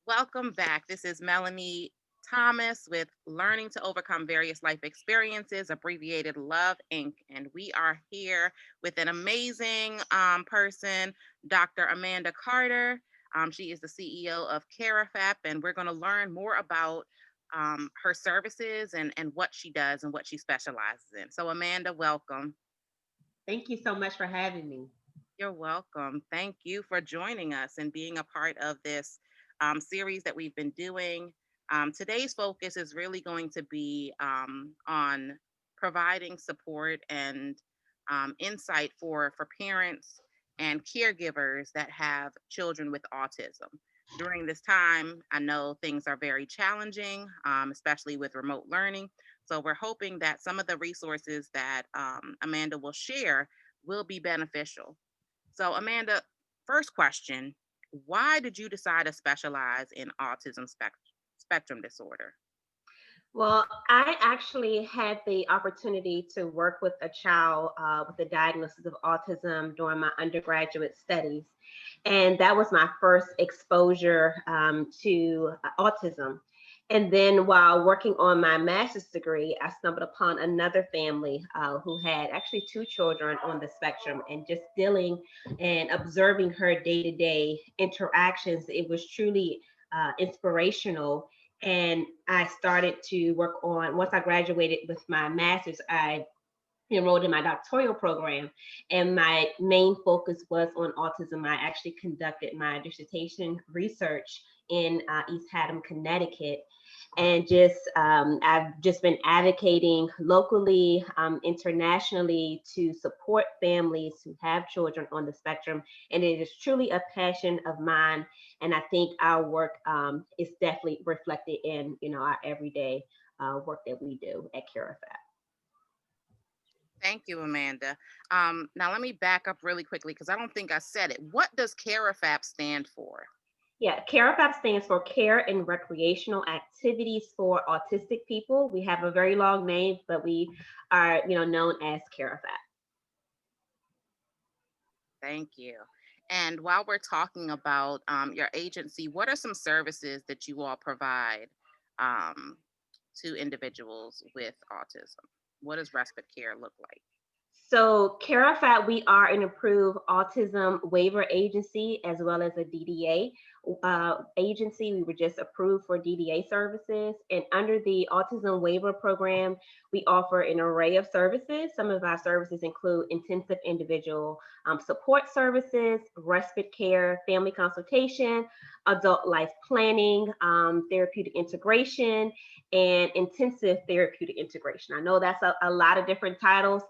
Welcome back. This is Melanie Thomas with Learning to Overcome Various Life Experiences, abbreviated Love Inc. And we are here with an amazing person, Dr. Amanda Carter. She is the CEO of CARAFAP, and we're going to learn more about her services and what she does and what she specializes in. So, Amanda, welcome. Thank you so much for having me. You're welcome. Thank you for joining us and being a part of this series that we've been doing. Today's focus is really going to be on providing support and insight for parents and caregivers that have children with autism. During this time, I know things are very challenging, especially with remote learning. So, we're hoping that some of the resources that Amanda will share will be beneficial. So, Amanda, first question, why did you decide to specialize in spectrum disorder? Well, I actually had the opportunity to work with a child with a diagnosis of autism during my undergraduate studies. And that was my first exposure to autism. And then while working on my master's degree, I stumbled upon another family who had actually two children on the spectrum, and just dealing and observing her day to day interactions, it was truly inspirational. And I started to work on, once I graduated with my master's, I enrolled in my doctoral program, and my main focus was on autism. I actually conducted my dissertation research in East Haddam, Connecticut. And I've just been advocating locally, internationally, to support families who have children on the spectrum. And it is truly a passion of mine. And I think our work is definitely reflected in, our everyday work that we do at CARAFAP. Thank you, Amanda. Now, let me back up really quickly because I don't think I said it. What does CARAFAP stand for? Yeah, CARAFAP stands for Care and Recreational Activities for Autistic People. We have a very long name, but we are, known as CARAFAP. Thank you. And while we're talking about your agency, what are some services that you all provide um, to individuals with autism? What does respite care look like? So, CARAFAT, we are an approved autism waiver agency as well as a DDA agency. We were just approved for DDA services. And under the autism waiver program, we offer an array of services. Some of our services include intensive individual support services, respite care, family consultation, adult life planning, therapeutic integration, and intensive therapeutic integration. I know that's a lot of different titles.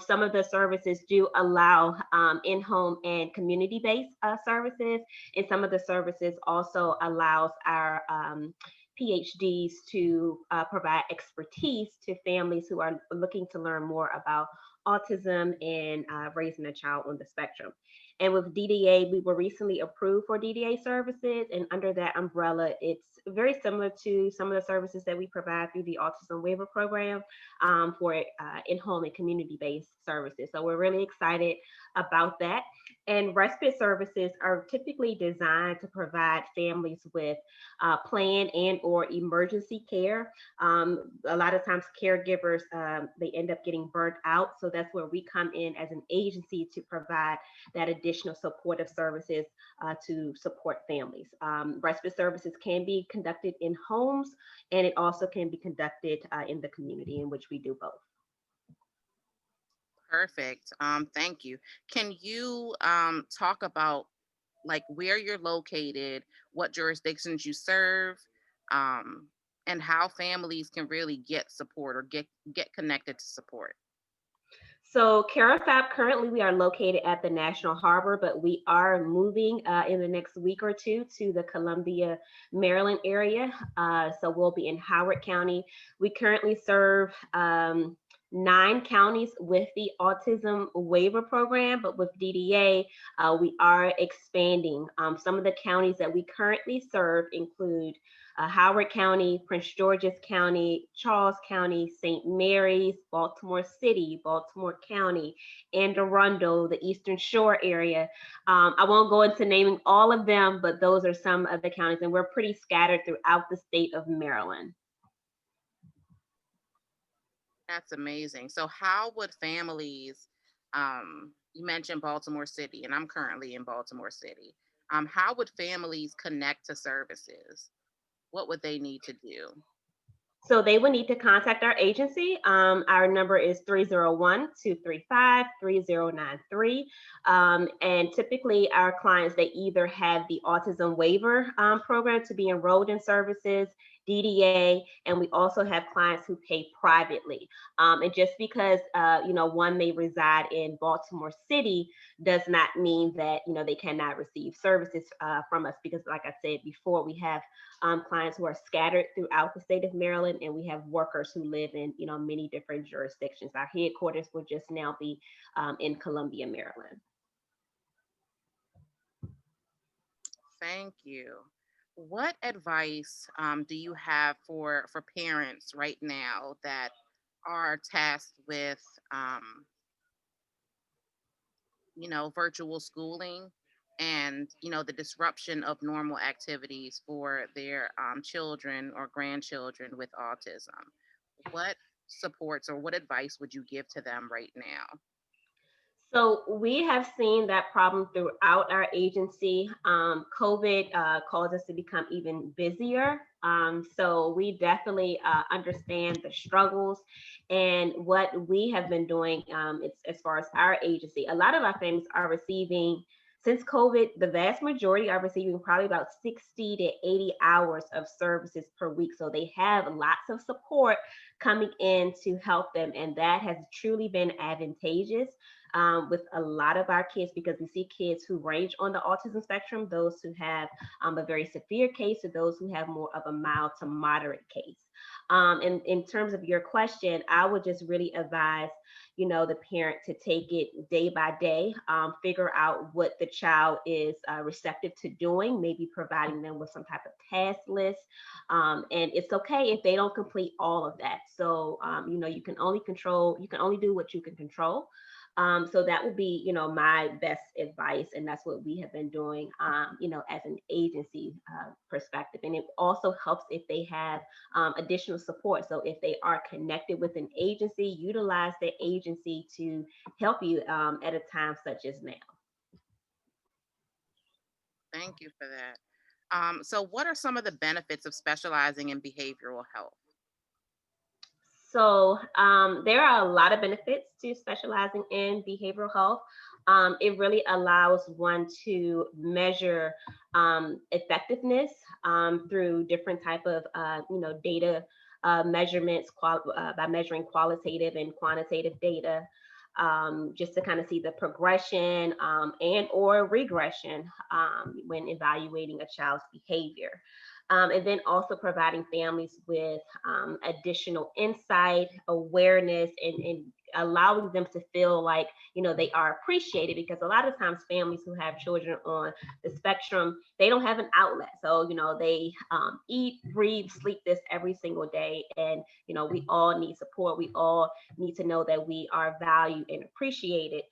Some of the services do allow in-home and community-based services, and some of the services also allows our PhDs to provide expertise to families who are looking to learn more about autism and raising a child on the spectrum. And with DDA, we were recently approved for DDA services, and under that umbrella, it's very similar to some of the services that we provide through the Autism Waiver Program for in-home and community-based services. So we're really excited about that. And respite services are typically designed to provide families with planned and or emergency care. A lot of times caregivers, they end up getting burnt out. So that's where we come in as an agency to provide that additional supportive services to support families. Respite services can be conducted in homes, and it also can be conducted in the community, in which we do both. Perfect. Thank you. Can you talk about like where you're located, what jurisdictions you serve, um, and how families can really get support or get connected to support? So CARAFAP, currently we are located at the National Harbor, but we are moving in the next week or two to the Columbia, Maryland area. So we'll be in Howard County. We currently serve 9 counties with the autism waiver program, but with DDA, we are expanding. Some of the counties that we currently serve include Howard County, Prince George's County, Charles County, St. Mary's, Baltimore City, Baltimore County, Anne Arundel, the Eastern Shore area. I won't go into naming all of them, but those are some of the counties, and we're pretty scattered throughout the state of Maryland. That's amazing. So, how would families, you mentioned Baltimore City, and I'm currently in Baltimore City. How would families connect to services? What would they need to do? So they would need to contact our agency. Our number is 301-235-3093. And typically our clients, they either have the autism waiver program to be enrolled in services, DDA, and we also have clients who pay privately. And just because, one may reside in Baltimore City does not mean that, they cannot receive services from us because like I said before, we have clients who are scattered throughout the state of Maryland, and we have workers who live in many different jurisdictions. Our headquarters will just now be in Columbia, Maryland. Thank you. What advice do you have for parents right now that are tasked with, um, virtual schooling and the disruption of normal activities for their children or grandchildren with autism? What supports or what advice would you give to them right now? So we have seen that problem throughout our agency. COVID caused us to become even busier. So we definitely understand the struggles and what we have been doing. It's as far as our agency. A lot of our families are receiving since COVID. The vast majority are receiving probably about 60 to 80 hours of services per week. So they have lots of support coming in to help them, and that has truly been advantageous with a lot of our kids because we see kids who range on the autism spectrum, those who have a very severe case, or those who have more of a mild to moderate case. And in terms of your question, I would just really advise, the parent to take it day by day, figure out what the child is receptive to doing, maybe providing them with some type of task list. And it's okay if they don't complete all of that. So, you can only do what you can control. So that would be, my best advice, and that's what we have been doing, as an agency perspective. And it also helps if they have additional support. So if they are connected with an agency, utilize the agency to help you at a time such as now. Thank you for that. So, what are some of the benefits of specializing in behavioral health? So there are a lot of benefits to specializing in behavioral health. It really allows one to measure effectiveness through different type of data measurements by measuring qualitative and quantitative data. Just to kind of see the progression and or regression when evaluating a child's behavior. And then also providing families with additional insight, awareness, and allowing them to feel like they are appreciated, because a lot of times families who have children on the spectrum, they don't have an outlet. So they eat, breathe, sleep this every single day, and we all need support. We all need to know that we are valued and appreciated.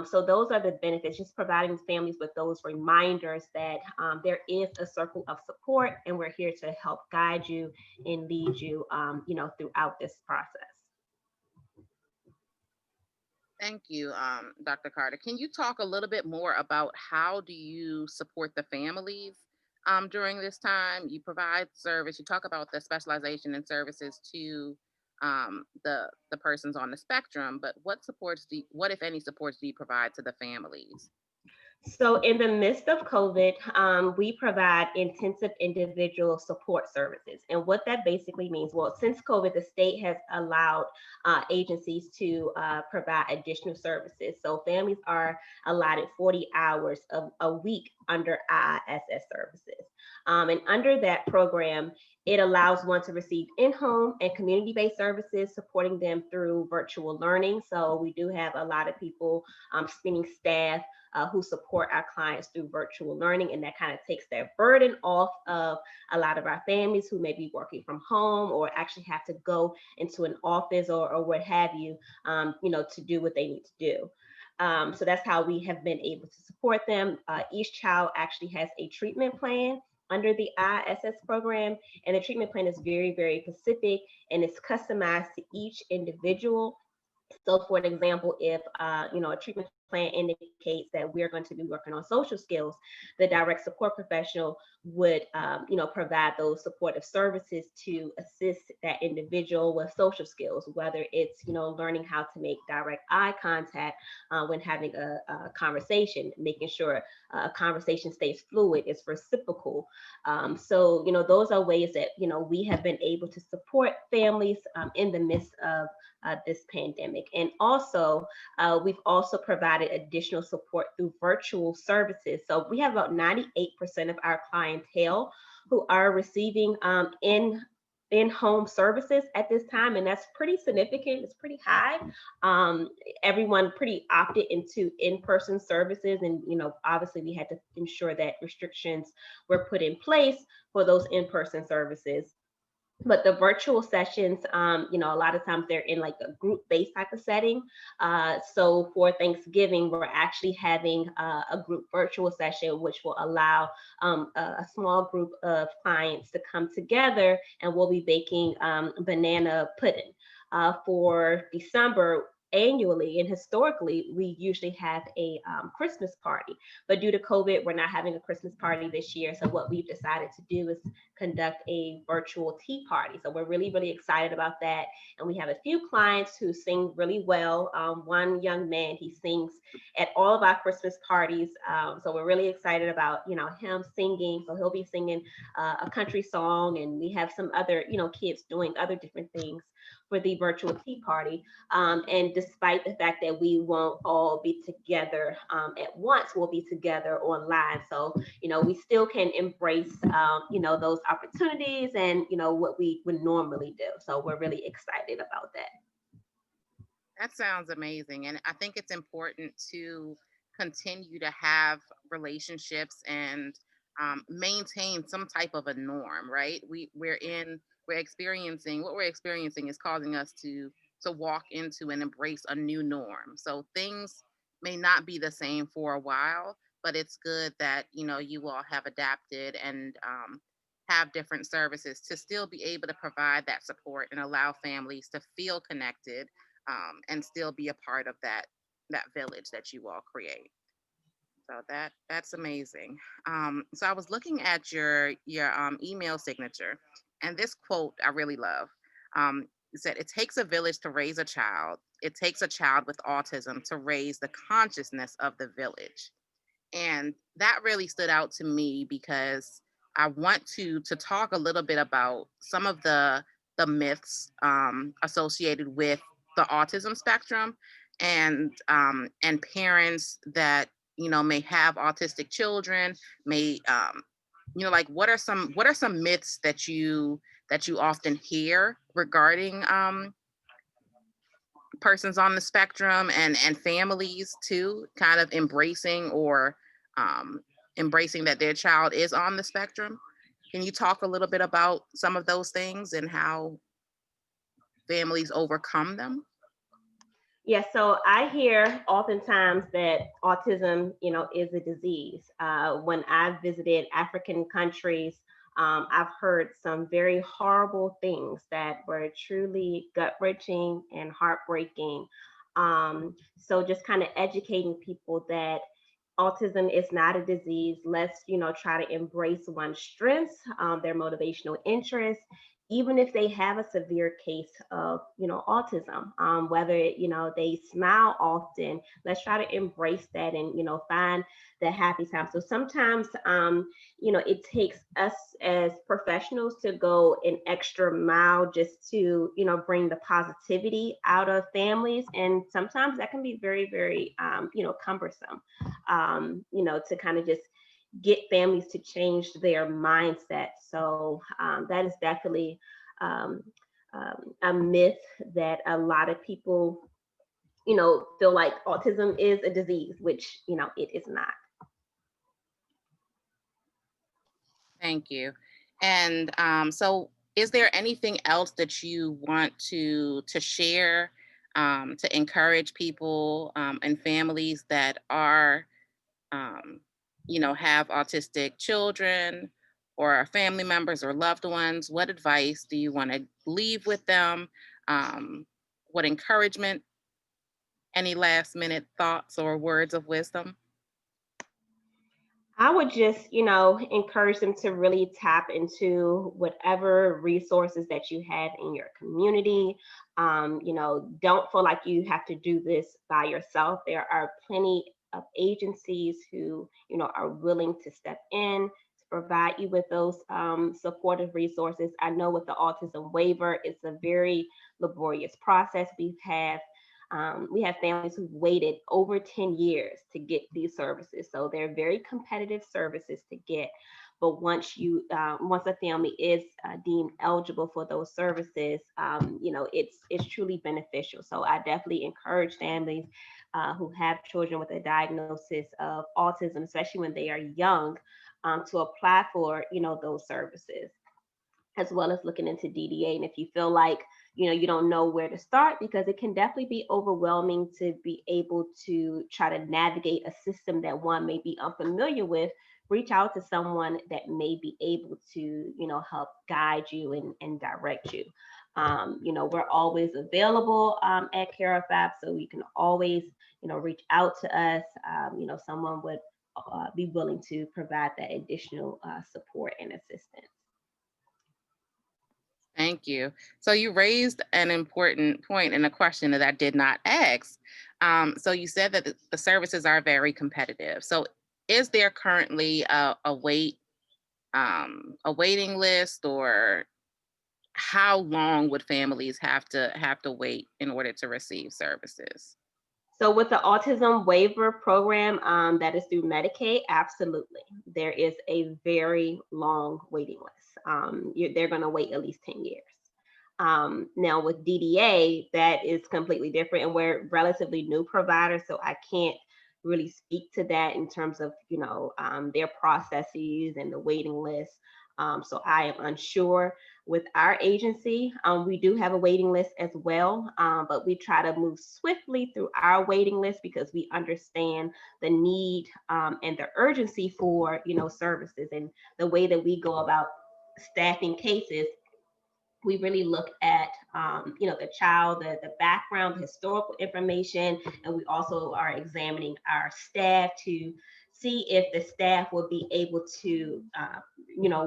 So those are the benefits, just providing families with those reminders that there is a circle of support, and we're here to help guide you and lead you, throughout this process. Thank you, Dr. Carter. Can you talk a little bit more about how do you support the families during this time? You provide service. You talk about the specialization in services to the persons on the spectrum, but what supports what if any supports do you provide to the families? So, in the midst of COVID, we provide intensive individual support services. And what that basically means, well, since COVID, the state has allowed agencies to provide additional services. So, families are allotted 40 hours of a week under ISS services. And under that program, it allows one to receive in home and community based services, supporting them through virtual learning. So, we do have a lot of people, spending staff who support our clients through virtual learning. And that kind of takes that burden off of a lot of our families who may be working from home or actually have to go into an office or what have you, to do what they need to do. So that's how we have been able to support them. Each child actually has a treatment plan under the ISS program, and the treatment plan is very, very specific and it's customized to each individual. So, for an example, if a treatment plan indicates that we're going to be working on social skills, the direct support professional would, provide those supportive services to assist that individual with social skills, whether it's learning how to make direct eye contact when having a conversation, making sure a conversation stays fluid, it's reciprocal. So, those are ways that we have been able to support families in the midst of this pandemic. And also, we've also provided additional support through virtual services. So we have about 98% of our clientele who are receiving in-home services at this time, and that's pretty significant. It's pretty high. Everyone pretty opted into in-person services, and obviously we had to ensure that restrictions were put in place for those in-person services. But the virtual sessions, a lot of times they're in like a group-based type of setting. So for Thanksgiving, we're actually having a group virtual session, which will allow a small group of clients to come together, and we'll be baking banana pudding. For December, annually and historically, we usually have a Christmas party. But due to COVID, we're not having a Christmas party this year. So what we've decided to do is conduct a virtual tea party. So we're really, really excited about that. And we have a few clients who sing really well. One young man, he sings at all of our Christmas parties. So we're really excited about, him singing. So he'll be singing a country song, and we have some other, kids doing other different things for the virtual tea party. And despite the fact that we won't all be together at once, we'll be together online. So, we still can embrace, those opportunities and, what we would normally do. So we're really excited about that. That sounds amazing. And I think it's important to continue to have relationships and maintain some type of a norm, right? We're experiencing what we're experiencing is causing us to walk into and embrace a new norm. So things may not be the same for a while, but it's good that you all have adapted and have different services to still be able to provide that support and allow families to feel connected, and still be a part of that village that you all create. So that's amazing. So I was looking at your email signature, and this quote I really love. It said, "It takes a village to raise a child. It takes a child with autism to raise the consciousness of the village." And that really stood out to me because I want to talk a little bit about some of the myths associated with the autism spectrum, and parents that may have autistic children may, like, what are some myths that you often hear regarding persons on the spectrum, and families too, kind of um, embracing that their child is on the spectrum. Can you talk a little bit about some of those things and how families overcome them? Yeah, so I hear oftentimes that autism, is a disease. When I've visited African countries, I've heard some very horrible things that were truly gut wrenching and heartbreaking. So just kind of educating people that autism is not a disease. Let's, try to embrace one's strengths, their motivational interests, even if they have a severe case of, autism, whether, they smile often, let's try to embrace that and, find the happy time. So sometimes, it takes us as professionals to go an extra mile just to, bring the positivity out of families. And sometimes that can be very, very, cumbersome, to kind of just get families to change their mindset. So that is definitely um, a myth that a lot of people, feel like autism is a disease, which, it is not. Thank you. And so, is there anything else that you want to share to encourage people and families that are um, have autistic children or family members or loved ones? What advice do you want to leave with them? Um, what encouragement? Any last minute thoughts or words of wisdom? I would just, encourage them to really tap into whatever resources that you have in your community. Don't feel like you have to do this by yourself. There are plenty of agencies who, are willing to step in to provide you with those supportive resources. I know with the autism waiver, it's a very laborious process. We have families who've waited over 10 years to get these services. So they're very competitive services to get. But once a family is deemed eligible for those services, it's truly beneficial. So I definitely encourage families who have children with a diagnosis of autism, especially when they are young, to apply for, those services, as well as looking into DDA. And if you feel like, you don't know where to start, because it can definitely be overwhelming to be able to try to navigate a system that one may be unfamiliar with, reach out to someone that may be able to, help guide you and direct you. We're always available at CARAFAP, so you can always, reach out to us. Someone would be willing to provide that additional support and assistance. Thank you. So you raised an important point and a question that I did not ask. So you said that the services are very competitive. So is there currently a waiting list, or how long would families have to wait in order to receive services? So with the autism waiver program that is through Medicaid, absolutely, there is a very long waiting list. They're going to wait at least 10 years. Now with DDA, that is completely different, and we're relatively new providers, so I can't really speak to that in terms of their processes and the waiting list. So I am unsure. With our agency, we do have a waiting list as well, but we try to move swiftly through our waiting list because we understand the need and the urgency for services, and the way that we go about staffing cases. We really look at the child, the background, the historical information, and we also are examining our staff to see if the staff will be able to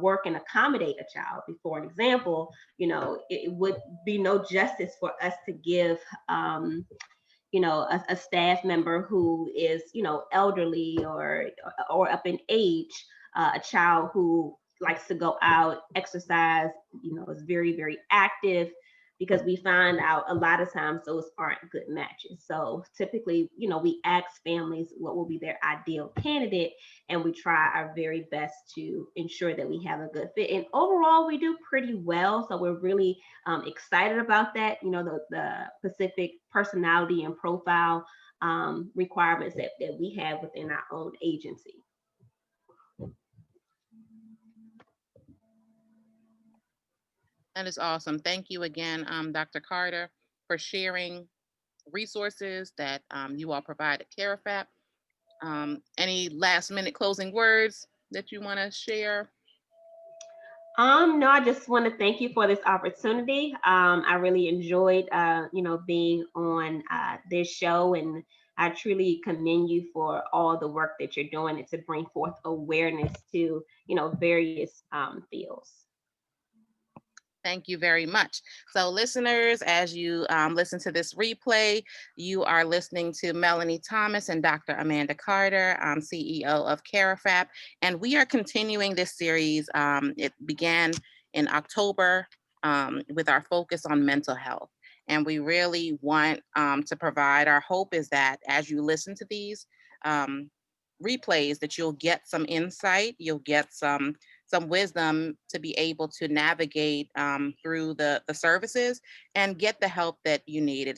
work and accommodate a child. For an example, it would be no justice for us to give a staff member who is elderly or up in age, a child who likes to go out, exercise, is very, very active, because we find out a lot of times those aren't good matches. So typically, we ask families what will be their ideal candidate, and we try our very best to ensure that we have a good fit. And overall, we do pretty well. So we're really excited about that. The specific personality and profile requirements that we have within our own agency. That is awesome. Thank you again, Dr. Carter, for sharing resources that you all provide at CARAFAP. Any last minute closing words that you want to share? No, I just want to thank you for this opportunity. I really enjoyed, being on this show, and I truly commend you for all the work that you're doing and to bring forth awareness to, various fields. Thank you very much. So, listeners, as you listen to this replay, you are listening to Melanie Thomas and Dr. Amanda Carter, CEO of CARAFAP, and we are continuing this series. It began in October with our focus on mental health. And we really want to provide, our hope is that as you listen to these um, replays, that you'll get some insight, you'll get some wisdom to be able to navigate through the services and get the help that you need.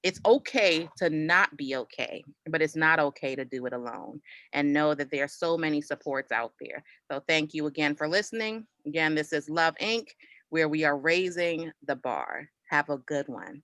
It's okay to not be okay, but it's not okay to do it alone. And know that there are so many supports out there. So thank you again for listening. Again, this is L.O.V.E Inc., where we are raising the bar. Have a good one.